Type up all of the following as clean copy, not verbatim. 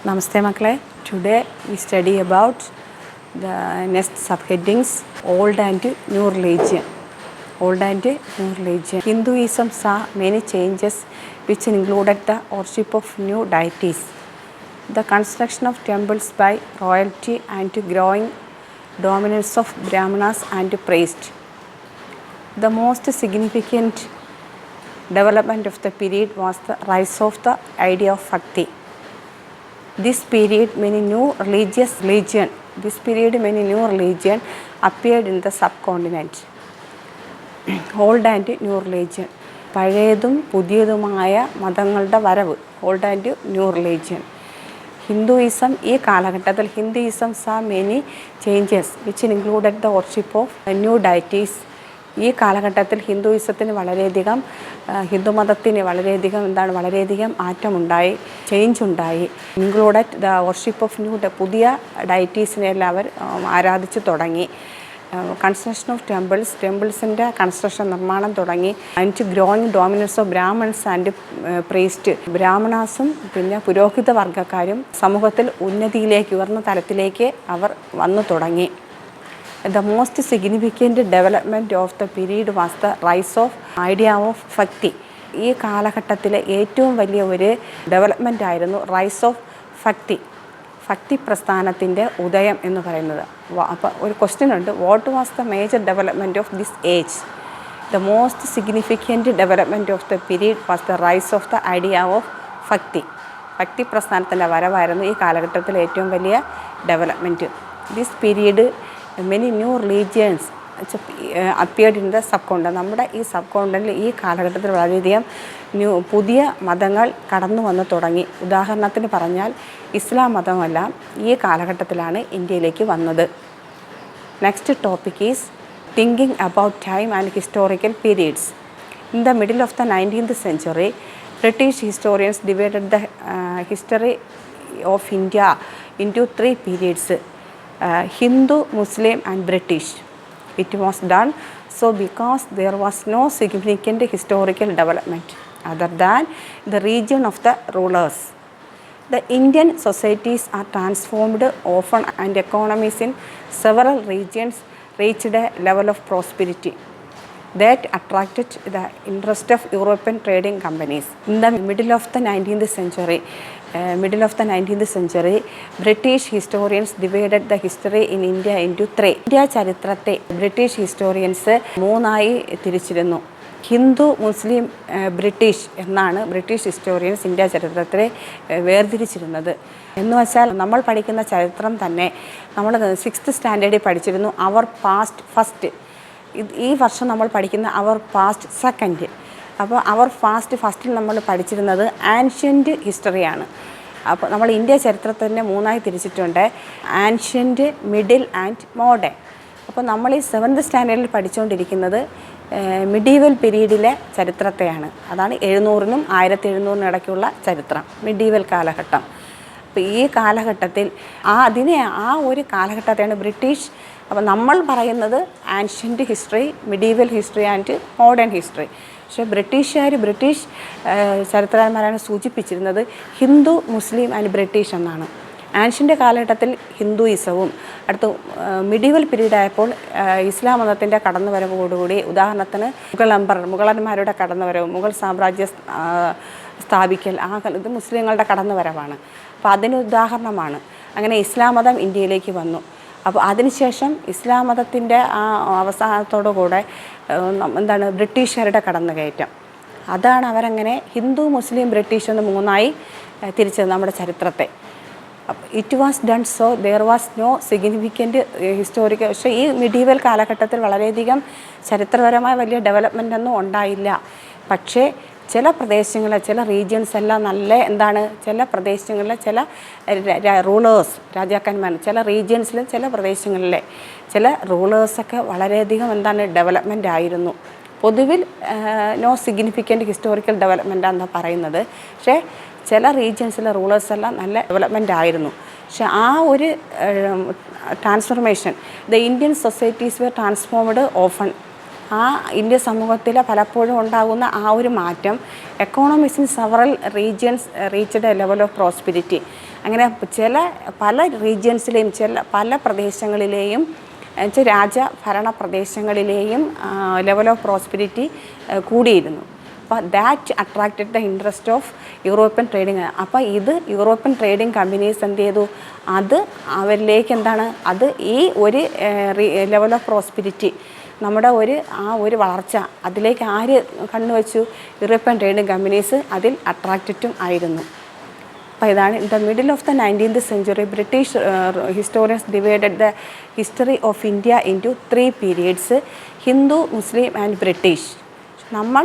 Namaste Makle. Today we study about the next subheadings Old and New Religion. Old and New Religion. Hinduism saw many changes which included the worship of new deities, the construction of temples by royalty and growing dominance of Brahmanas and priests. The most significant development of the period was the rise of the idea of Bhakti. This period many new religion appeared in the subcontinent. Old and New Religion. പഴയതും പുതിയതുമായ മതങ്ങളുടെ വരവ്. Old and New Religion. Hinduism ഈ കാലഘട്ടത്തിൽ Hinduism saw many changes which included the worship of new deities. ഈ കാലഘട്ടത്തിൽ ഹിന്ദുയിസത്തിന് വളരെയധികം ഹിന്ദുമതത്തിന് വളരെയധികം മാറ്റമുണ്ടായി, change ഉണ്ടായി. Included the worship of new പുതിയ ഡൈറ്റീസിനെ എല്ലാം അവർ ആരാധിച്ചു തുടങ്ങി. കൺസ്ട്രക്ഷൻ ഓഫ് ടെമ്പിൾസിൻ്റെ കൺസ്ട്രക്ഷൻ നിർമ്മാണം തുടങ്ങി. And growing dominance of Brahmins and priest. ബ്രാഹ്മണാസും പിന്നെ പുരോഹിത വർഗ്ഗക്കാരും സമൂഹത്തിൽ ഉയർന്ന തലത്തിലേക്ക് അവർ വന്നു തുടങ്ങി. The most significant development of the period was the rise of idea of Bhakti. ഈ കാലഘട്ടത്തിലെ ഏറ്റവും വലിയ ഒരു ഡെവലപ്മെൻ്റ് ആയിരുന്നു റൈസ് ഓഫ് ഭക്തി, ഭക്തി പ്രസ്ഥാനത്തിൻ്റെ ഉദയം എന്ന് പറയുന്നത്. അപ്പോൾ ഒരു ക്വസ്റ്റ്യൻ ഉണ്ട്, what was the major development of this age? The most significant development of the period was the rise of the idea of ഭക്തി. ഭക്തി പ്രസ്ഥാനത്തിൻ്റെ വരവായിരുന്നു ഈ കാലഘട്ടത്തിലെ ഏറ്റവും വലിയ development. This period many new religions appeared in the subcontinent. നമ്മുടെ ഈ സബ്കോണ്ടിനെൻ്റിൽ ഈ കാലഘട്ടത്തിൽ വളരെയധികം പുതിയ മതങ്ങൾ കടന്നു വന്ന് തുടങ്ങി. ഉദാഹരണത്തിന് പറഞ്ഞാൽ ഇസ്ലാം മതമെല്ലാം ഈ കാലഘട്ടത്തിലാണ് ഇന്ത്യയിലേക്ക് വന്നത്. Next topic is thinking about time and historical periods. In the middle of the 19th century, British historians divided the history of India into 3 periods. Hindu, Muslim and British. It was done so because there was no significant historical development other than the region of the rulers. The Indian societies are transformed often and economies in several regions reached a level of prosperity that attracted the interest of European trading companies. In the middle of the 19th century, British historians divided the history in India into 3. India ചരിത്രത്തെ British historians 3ആയി തിരിച്ചിരുന്നു. Hindu, മുസ്ലിം, British എന്നാണ് British historians India ചരിത്രത്തെ വേർതിരിച്ചിരുന്നത്. എന്ന് വെച്ചാൽ നമ്മൾ പഠിക്കുന്ന ചരിത്രം തന്നെ നമ്മൾ 6th സ്റ്റാൻഡേർഡിൽ പഠിച്ചിരുന്നു അവർ പാസ്റ്റ് ഫസ്റ്റ്. ഈ വർഷം നമ്മൾ പഠിക്കുന്ന അവർ പാസ്റ്റ് സെക്കൻഡ്. അപ്പോൾ അവർ ഫസ്റ്റിൽ നമ്മൾ പഠിച്ചിരുന്നത് ആൻഷ്യൻ്റ് ഹിസ്റ്ററിയാണ്. അപ്പോൾ നമ്മൾ ഇന്ത്യ ചരിത്രത്തിൻ്റെ 3ആയി തിരിച്ചിട്ടുണ്ട്, ആൻഷ്യൻ്റ്, മിഡിൽ ആൻഡ് മോഡേൺ. അപ്പോൾ നമ്മൾ ഈ 7th സ്റ്റാൻഡേർഡിൽ പഠിച്ചുകൊണ്ടിരിക്കുന്നത് മിഡീവൽ പീരീഡിലെ ചരിത്രത്തെയാണ്. അതാണ് 700നും 1700നും ഇടയ്ക്കുള്ള ചരിത്രം, മിഡീവൽ കാലഘട്ടം. അപ്പോൾ ഈ കാലഘട്ടത്തിൽ ആ ഒരു കാലഘട്ടത്തെയാണ് ബ്രിട്ടീഷ്. അപ്പോൾ നമ്മൾ പറയുന്നത് ancient history, medieval history and modern history. പക്ഷേ ബ്രിട്ടീഷ് ചരിത്രകാരന്മാരാണ് സൂചിപ്പിച്ചിരുന്നത് ഹിന്ദു, മുസ്ലിം ആൻഡ് ബ്രിട്ടീഷ് എന്നാണ്. ആൻഷ്യൻ്റ് കാലഘട്ടത്തിൽ ഹിന്ദുയിസവും അടുത്ത് മിഡീവൽ പീരീഡ് ആയപ്പോൾ ഇസ്ലാം മതത്തിൻ്റെ കടന്നുവരവോടുകൂടി, ഉദാഹരണത്തിന് മുഗളന്മാരുടെ കടന്നുവരവ്, മുഗൾ സാമ്രാജ്യം സ്ഥാപിക്കൽ, ഇത് മുസ്ലിങ്ങളുടെ കടന്നുവരവാണ്. അപ്പോൾ അതിന് ഉദാഹരണമാണ്. അങ്ങനെ ഇസ്ലാം മതം ഇന്ത്യയിലേക്ക് വന്നു. അപ്പോൾ അതിനുശേഷം ഇസ്ലാം മതത്തിൻ്റെ അവസാനത്തോടുകൂടെ ബ്രിട്ടീഷുകാരുടെ കടന്നുകയറ്റം. അതാണ് അവരങ്ങനെ ഹിന്ദു, മുസ്ലിം, ബ്രിട്ടീഷ് എന്ന് 3ആയി തിരിച്ചത് നമ്മുടെ ചരിത്രത്തെ. It was done so there was no significant historical. പക്ഷേ ഈ മിഡീവൽ കാലഘട്ടത്തിൽ വളരെയധികം ചരിത്രപരമായ വലിയ ഡെവലപ്മെൻ്റ് ഒന്നും ഉണ്ടായില്ല. പക്ഷേ ചില പ്രദേശങ്ങൾ, ചില റീജിയൻസ് എല്ലാം ചില പ്രദേശങ്ങളിലെ ചില റൂളേഴ്സ്, രാജാക്കന്മാർ, ചില റീജിയൻസിലും ചില പ്രദേശങ്ങളിലെ ചില റൂളേഴ്സൊക്കെ വളരെയധികം ഡെവലപ്മെൻ്റ് ആയിരുന്നു. പൊതുവിൽ നോ സിഗ്നിഫിക്കൻറ്റ് ഹിസ്റ്റോറിക്കൽ ഡെവലപ്മെൻറ്റാണെന്ന് പറയുന്നത്. പക്ഷേ ചില റീജിയൻസിലെ റൂളേഴ്സ് എല്ലാം നല്ല ഡെവലപ്മെൻ്റ് ആയിരുന്നു. പക്ഷേ ആ ഒരു transformation, the Indian societies were transformed often. ആ ഇന്ത്യ സമൂഹത്തിൽ പലപ്പോഴും ഉണ്ടാകുന്ന ആ ഒരു മാറ്റം economics in several regions reached a level of prosperity. അങ്ങനെ പല റീജിയൻസിലെയും പല പ്രദേശങ്ങളിലെയും രാജഭരണ പ്രദേശങ്ങളിലെയും ലെവൽ ഓഫ് പ്രോസ്പെരിറ്റി കൂടിയിരുന്നു. അപ്പോൾ that attracted the interest of European trading. അപ്പോൾ ഇത് യൂറോപ്യൻ ട്രേഡിങ് കമ്പനീസ് എന്ത് ചെയ്തു, അത് അവരിലേക്ക് എന്താണ്, അത് ഈ ഒരു ലെവൽ ഓഫ് പ്രോസ്പെരിറ്റി, നമ്മുടെ ഒരു വളർച്ച, അതിലേക്ക് ആര് കണ്ണുവെച്ചു? യൂറോപ്യൻ ട്രേഡിങ് കമ്പനീസ് അതിൽ അട്രാക്റ്റഡും ആയിരുന്നു. അപ്പോൾ ഇതാണ് in the middle of the 19th century British historians divided the history of India into 3 periods: Hindu, Muslim and British. നമ്മൾ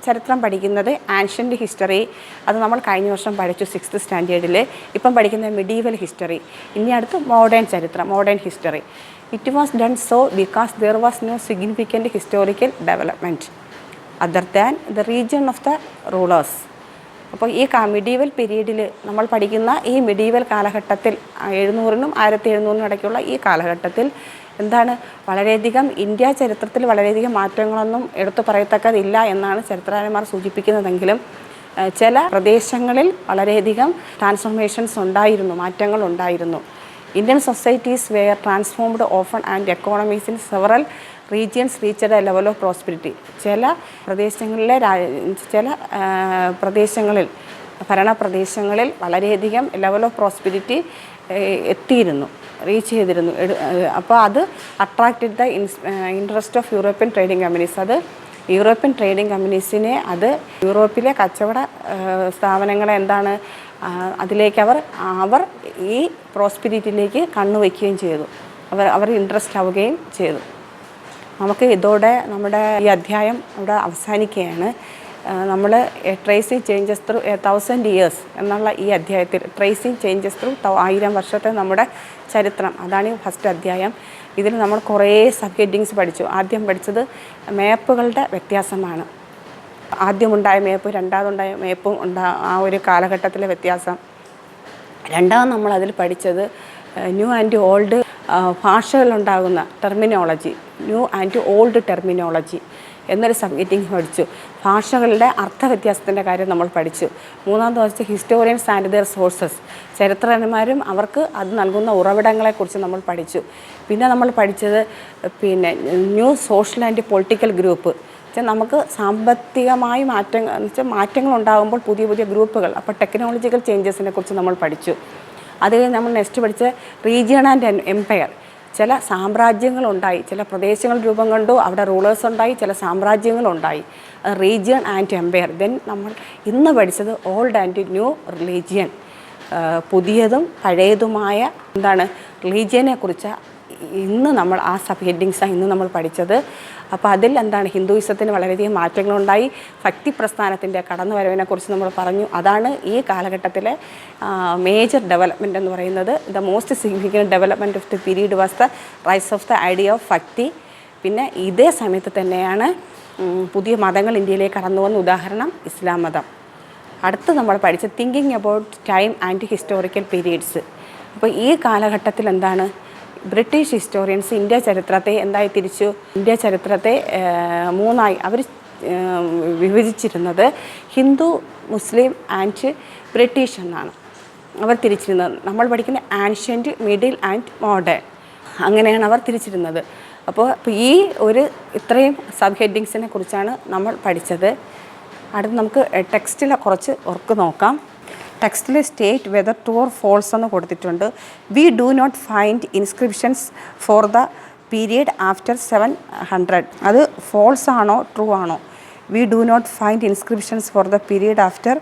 ചരിത്രം പഠിക്കുന്നത് ആൻഷ്യൻ്റ് ഹിസ്റ്ററി, അത് നമ്മൾ കഴിഞ്ഞ വർഷം പഠിച്ചു 6th standard. ഇപ്പം പഠിക്കുന്ന മിഡീവൽ ഹിസ്റ്ററി. ഇനി അടുത്ത് മോഡേൺ ചരിത്രം, modern history. It was done so because there was no significant historical development other than the region of the rulers. അപ്പോൾ ഈ മിഡീവൽ പീരീഡിൽ നമ്മൾ പഠിക്കുന്ന ഈ മിഡീവൽ കാലഘട്ടത്തിൽ 700-നും 1700-നും ഇടയ്ക്കുള്ള ഈ കാലഘട്ടത്തിൽ എന്താണ്, വളരെയധികം ഇന്ത്യ ചരിത്രത്തിൽ വളരെയധികം മാറ്റങ്ങളൊന്നും എടുത്തു പറയത്തക്കതില്ല എന്നാണ് ചരിത്രകാരന്മാർ സൂചിപ്പിക്കുന്നതെങ്കിലും ചില പ്രദേശങ്ങളിൽ വളരെയധികം ട്രാൻസ്ഫോർമേഷൻസ് ഉണ്ടായിരുന്നു, മാറ്റങ്ങളുണ്ടായിരുന്നു. Indian societies were transformed often and economies in several regions reached a level of prosperity. ചില പ്രദേശങ്ങളിൽ ഭരണപ്രദേശങ്ങളിൽ വളരെയധികം ലെവൽ ഓഫ് പ്രോസ്പെരിറ്റി റീച്ച് ചെയ്തിരുന്നു. അപ്പോൾ അത് attracted the interest of European trading companies. അത് യൂറോപ്യൻ ട്രേഡിംഗ് കമ്പനീസിനെ അത് യൂറോപ്പിലെ കച്ചവട സ്ഥാപനങ്ങളെ എന്താണ്, അതിലേക്ക് അവർ ഈ പ്രോസ്പെരിറ്റിയിലേക്ക് കണ്ണുവയ്ക്കുകയും ചെയ്തു. അവർ ഇൻട്രസ്റ്റ് ആവുകയും ചെയ്തു. നമുക്ക് ഇതോടെ നമ്മുടെ ഈ അധ്യായം ഇവിടെ അവസാനിക്കുകയാണ്. നമ്മൾ ട്രേസിങ് ചേഞ്ചസ് ത്രൂ 1000 years എന്നുള്ള ഈ അധ്യായത്തിൽ ട്രേസിങ് ചേഞ്ചസ് ത്രൂ 1000 വർഷത്തെ നമ്മുടെ ചരിത്രം, അതാണ് ഈ ഫസ്റ്റ് അധ്യായം. ഇതിൽ നമ്മൾ കുറേ സബ് ഹെഡിങ്സ് പഠിച്ചു. ആദ്യം പഠിച്ചത് മാപ്പുകളുടെ വ്യത്യാസമാണ്. ആദ്യമുണ്ടായ മാപ്പ്, രണ്ടാമതുണ്ടായ മാപ്പും ആ ഒരു കാലഘട്ടത്തിലെ വ്യത്യാസം. രണ്ടാമത് നമ്മൾ അതിൽ പഠിച്ചത് ന്യൂ ആൻഡ് ഓൾഡ് ഭാഷകളിലുണ്ടാകുന്ന terminology, new and old terminology എന്നൊരു സബ് ഹെഡിങ് പഠിച്ചു. ഭാഷകളുടെ അർത്ഥവ്യത്യാസത്തിൻ്റെ കാര്യം നമ്മൾ പഠിച്ചു. മൂന്നാമത് പഠിച്ച ഹിസ്റ്റോറിയൻസ് ആൻഡ് ദെയർ സോഴ്സസ്, ചരിത്രകാരന്മാരും അവർക്ക് അത് നൽകുന്ന ഉറവിടങ്ങളെക്കുറിച്ച് നമ്മൾ പഠിച്ചു. പിന്നെ നമ്മൾ പഠിച്ചത് new social and political group. നമുക്ക് സാമ്പത്തികമായി മാറ്റങ്ങൾ ഉണ്ടാകുമ്പോൾ പുതിയ പുതിയ ഗ്രൂപ്പുകൾ, അപ്പോൾ ടെക്നോളജിക്കൽ ചേഞ്ചസിനെ കുറിച്ച് നമ്മൾ പഠിച്ചു. അത് കഴിഞ്ഞ് നമ്മൾ നെക്സ്റ്റ് പഠിച്ച റീജിയൺ ആൻഡ് എംപയർ. ചില സാമ്രാജ്യങ്ങളുണ്ടായി, ചില പ്രദേശങ്ങൾ രൂപം കൊണ്ടു, അവിടെ റൂളേഴ്സ് ഉണ്ടായി, ചില സാമ്രാജ്യങ്ങളുണ്ടായി. Region and empire. ദെൻ നമ്മൾ ഇന്ന് പഠിച്ചത് ഓൾഡ് ആൻഡ് ന്യൂ റിലീജിയൻ, പുതിയതും പഴയതുമായ റിലീജിയനെ കുറിച്ച് ഇന്ന് നമ്മൾ ആ സബ് ഹെഡിങ്സാണ് ഇന്ന് നമ്മൾ പഠിച്ചത്. അപ്പോൾ അതിൽ ഹിന്ദുയിസത്തിന് വളരെയധികം മാറ്റങ്ങളുണ്ടായി. ഭക്തി പ്രസ്ഥാനത്തിൻ്റെ കടന്നുവരവിനെക്കുറിച്ച് നമ്മൾ പറഞ്ഞു. അതാണ് ഈ കാലഘട്ടത്തിലെ മേജർ ഡെവലപ്മെൻറ്റ് എന്ന് പറയുന്നത്. The most significant development of the period was the rise of the idea of ഭക്തി. പിന്നെ ഇതേ സമയത്ത് തന്നെയാണ് പുതിയ മതങ്ങൾ ഇന്ത്യയിലേക്ക് കടന്നു വന്ന. ഉദാഹരണം ഇസ്ലാം മതം. അടുത്ത് നമ്മൾ പഠിച്ച thinking about time and historical periods. അപ്പോൾ ഈ കാലഘട്ടത്തിൽ ബ്രിട്ടീഷ് ഹിസ്റ്റോറിയൻസ് ഇന്ത്യ ചരിത്രത്തെ തിരിച്ചു? ഇന്ത്യ ചരിത്രത്തെ മൂന്നായി അവർ വിഭജിച്ചിരുന്നത് ഹിന്ദു, മുസ്ലിം ആൻഡ് ബ്രിട്ടീഷ് എന്നാണ് അവർ തിരിച്ചിരുന്നത്. നമ്മൾ പഠിക്കുന്ന ആൻഷ്യൻ്റ്, മിഡിൽ ആൻഡ് മോഡേൺ, അങ്ങനെയാണ് അവർ തിരിച്ചിരുന്നത്. അപ്പോൾ ഈ ഇത്രയും സബ് ഹെഡിങ്സിനെ കുറിച്ചാണ് നമ്മൾ പഠിച്ചത്. അടുത്ത് നമുക്ക് ടെക്സ്റ്റിലെ കുറച്ച് വർക്ക് നോക്കാം. ടെക്സ്റ്റിൽ state whether true or false എന്ന് കൊടുത്തിട്ടുണ്ട്. We do not find inscriptions for the period after 700. അത് ഫോൾസ് ആണോ ട്രൂ ആണോ? We do not find inscriptions for the period after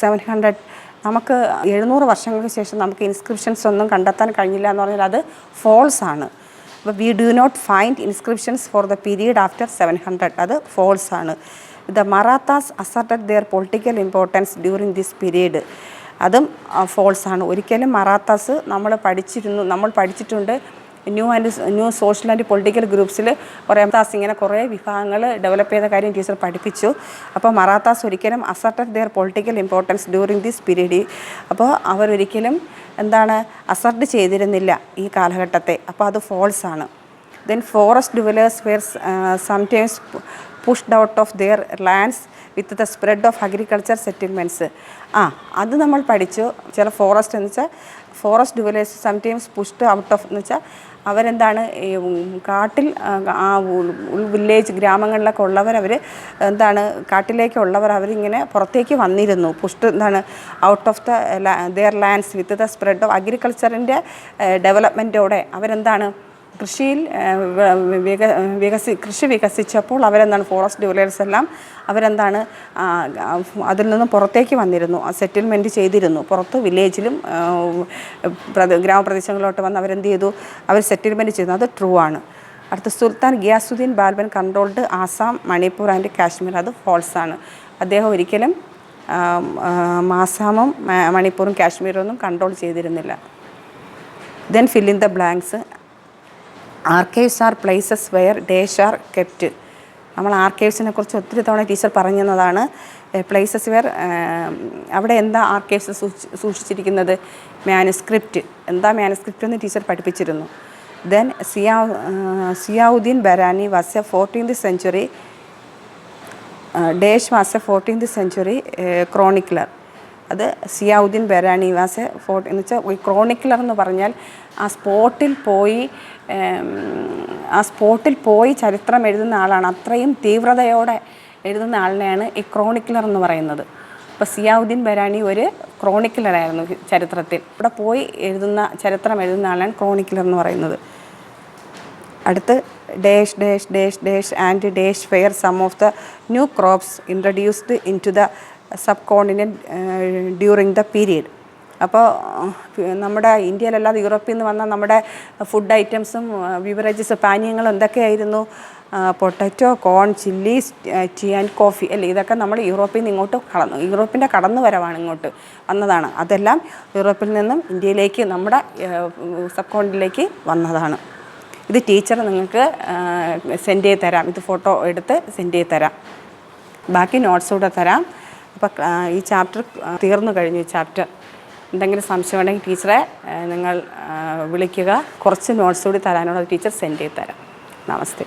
700. നമുക്ക് 700 വർഷങ്ങൾക്ക് ശേഷം നമുക്ക് ഇൻസ്ക്രിപ്ഷൻസ് ഒന്നും കണ്ടെത്താൻ കഴിഞ്ഞില്ല എന്ന് പറഞ്ഞാൽ അത് ഫോൾസ് ആണ്. അപ്പോൾ we do not find inscriptions for the period after 700, അത് ഫോൾസ് ആണ്. The Marathas asserted their political importance during this period. അതും ഫോൾസ് ആണ്. ഒരിക്കലും മറാത്താസ് നമ്മൾ പഠിച്ചിട്ടുണ്ട്. ന്യൂ സോഷ്യൽ ആൻഡ് പൊളിറ്റിക്കൽ ഗ്രൂപ്പ്സിൽ മറാത്താസ് ഇങ്ങനെ കുറേ വിഭാഗങ്ങൾ ഡെവലപ്പ് ചെയ്ത കാര്യം ടീച്ചർ പഠിപ്പിച്ചു. അപ്പോൾ മറാത്താസ് ഒരിക്കലും asserted their political importance during this period. അപ്പോൾ അവരൊരിക്കലും അസർട്ട് ചെയ്തിരുന്നില്ല ഈ കാലഘട്ടത്തെ. അപ്പോൾ അത് ഫോൾസ് ആണ്. Then forest dwellers were sometimes pushed out of their lands with the spread of agriculture settlements. അത് നമ്മൾ പഠിച്ചു. ചില ഫോറസ്റ്റ് എന്ന് വെച്ചാൽ forest dwellers sometimes pushed out of എന്ന് വെച്ചാൽ അവരെന്താണ് ഈ കാട്ടിൽ വില്ലേജ് ഗ്രാമങ്ങളിലൊക്കെ ഉള്ളവർ അവർ എന്താണ് കാട്ടിലേക്കുള്ളവർ അവരിങ്ങനെ പുറത്തേക്ക് വന്നിരുന്നു. പുഷ്ഡ് എന്താണ് out of their lands with the spread of അഗ്രികൾച്ചറിൻ്റെ ഡെവലപ്മെൻറ്റോടെ അവരെന്താണ് കൃഷിയിൽ കൃഷി വികസിച്ചപ്പോൾ അവരെന്താണ് ഫോറസ്റ്റ് ഡുവലേഴ്സ് എല്ലാം അവരെന്താണ് അതിൽ നിന്നും പുറത്തേക്ക് വന്നിരുന്നു. സെറ്റിൽമെൻറ്റ് ചെയ്തിരുന്നു. പുറത്ത് വില്ലേജിലും ഗ്രാമപ്രദേശങ്ങളിലോട്ട് വന്ന് അവരെന്ത് ചെയ്തു, അവർ സെറ്റിൽമെൻറ്റ് ചെയ്തു. അത് ട്രൂ ആണ്. അടുത്ത സുൽത്താൻ ഗിയാസുദ്ദീൻ ബാൽബൻ കൺട്രോൾഡ് ആസാം, മണിപ്പൂർ ആൻഡ് കാശ്മീർ. അത് ഫോൾസാണ്. അദ്ദേഹം ഒരിക്കലും ആസാമും മണിപ്പൂറും കാശ്മീരും ഒന്നും കൺട്രോൾ ചെയ്തിരുന്നില്ല. Then fill in the blanks. Archives are places where dash are kept. നമ്മൾ ആർക്കൈവ്സിനെ കുറിച്ച് ഒത്തിരി തവണ ടീച്ചർ പറഞ്ഞു തന്നതാണ്. പ്ലേസസ് വെയർ അവിടെ എന്താ ആർക്കൈവ്സ് സൂക്ഷിച്ചിരിക്കുന്നത്? മാനുസ്ക്രിപ്റ്റ്. എന്താ മാനുസ്ക്രിപ്റ്റ് എന്ന് ടീച്ചർ പഠിപ്പിച്ചിരുന്നു. Then Ziauddin Barani was a 14th century dash was a 14th century chronicler. അത് സിയാവുദ്ദീൻ ബരാനി വാസ് എന്ന് വെച്ചാൽ ഈ ക്രോണിക്ലർ എന്ന് പറഞ്ഞാൽ ആ സ്പോട്ടിൽ പോയി ചരിത്രം എഴുതുന്ന ആളാണ്. അത്രയും തീവ്രതയോടെ എഴുതുന്ന ആളിനെയാണ് ഈ ക്രോണിക്ലർ എന്ന് പറയുന്നത്. അപ്പോൾ സിയാവുദ്ദീൻ ബരാനി ഒരു ക്രോണിക്ലറായിരുന്നു ചരിത്രത്തിൽ. ഇവിടെ പോയി ചരിത്രം എഴുതുന്ന ആളാണ് ക്രോണിക്ലർ എന്ന് പറയുന്നത്. അടുത്ത് dash dash dash dash and dash fair some of the new crops introduced into the subcontinent during the period. അപ്പോൾ നമ്മുടെ ഇന്ത്യയിലല്ലാതെ യൂറോപ്പിൽ നിന്ന് വന്ന നമ്മുടെ ഫുഡ് ഐറ്റംസും ബിവറേജസ് പാനീയങ്ങളും എന്തൊക്കെയായിരുന്നു? Potato, corn, chillies, tea and coffee അല്ലേ? ഇതൊക്കെ നമ്മൾ യൂറോപ്പിൽ നിന്ന് ഇങ്ങോട്ട് യൂറോപ്പിൻ്റെ കടന്നുവരവാണ്, ഇങ്ങോട്ട് വന്നതാണ്. അതെല്ലാം യൂറോപ്പിൽ നിന്നും ഇന്ത്യയിലേക്ക് നമ്മുടെ സബ് കോണ്ടിലേക്ക് വന്നതാണ്. ഇത് ടീച്ചർ നിങ്ങൾക്ക് സെൻഡ് ചെയ്ത് തരാം. ഇത് ഫോട്ടോ എടുത്ത് സെൻഡ് ചെയ്ത് തരാം. ബാക്കി നോട്ട്സ് കൂടെ തരാം. അപ്പോൾ ഈ ചാപ്റ്റർ തീർന്നു കഴിഞ്ഞു. ഈ ചാപ്റ്റർ എന്തെങ്കിലും സംശയം ഉണ്ടെങ്കിൽ ടീച്ചറെ നിങ്ങൾ വിളിക്കുക. കുറച്ച് നോട്ട്സ് കൂടി തരാനുള്ള ടീച്ചർ സെൻഡ് ചെയ്ത് തരാം. നമസ്തേ.